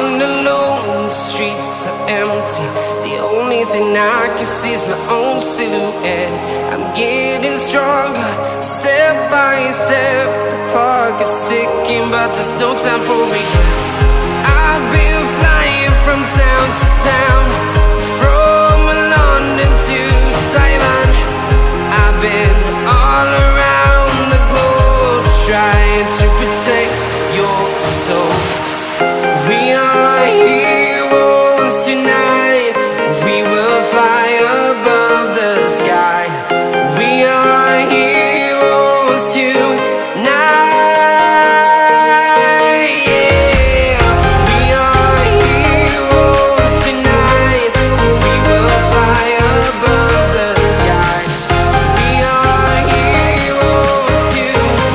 Walking alone, the streets are empty. The only thing I can see is my own silhouette. I'm getting stronger, step by step. The clock is ticking, but there's no time for regrets. I've been flying from town to town, from London to Taiwan. I've been all around the globe, trying to protect your soul. We are heroes tonight. We will fly above the sky. We are heroes tonight. Yeah. We are heroes tonight. We will fly above the sky. We are heroes tonight.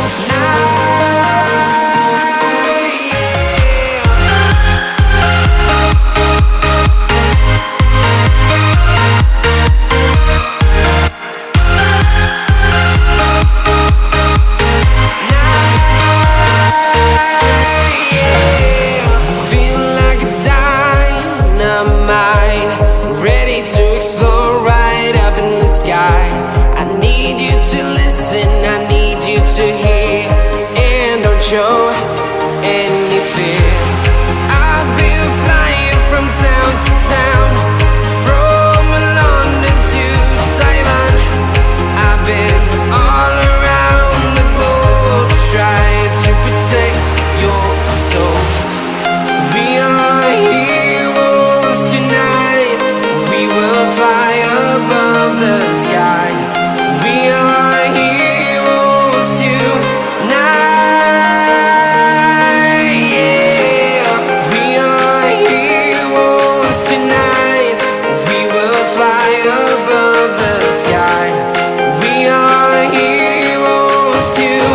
I need you to hear, and don't show any fear. I've been flying from town to town, from London to Taiwan. I've been all around the globe, trying to protect your soul. We are heroes tonight. We will fly above the sky. We are heroes tonight. Yeah. We are heroes tonight. We will fly above the sky. We are heroes tonight.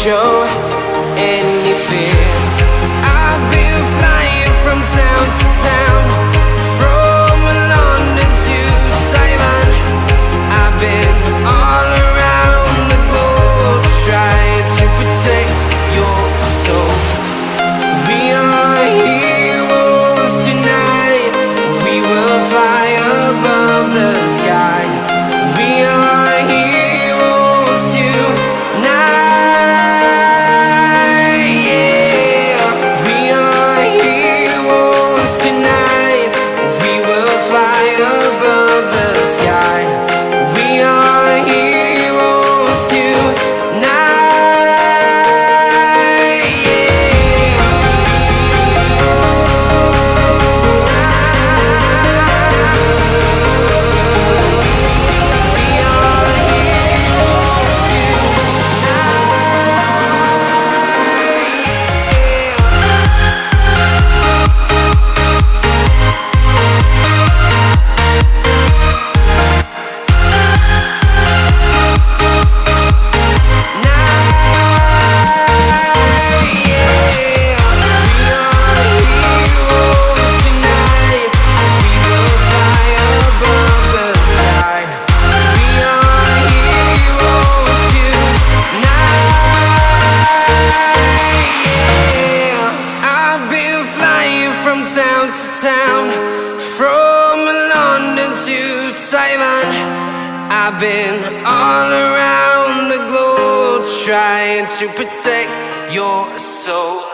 Show any fear. I've been flying from town to town, from London to Taiwan. I've been all around the globe, trying to protect your soul. We are heroes tonight. We will fly above the sky. We are heroes tonight. Sky. We are heroes tonight. town, from London to Taiwan. I've been all around the globe trying to protect your soul.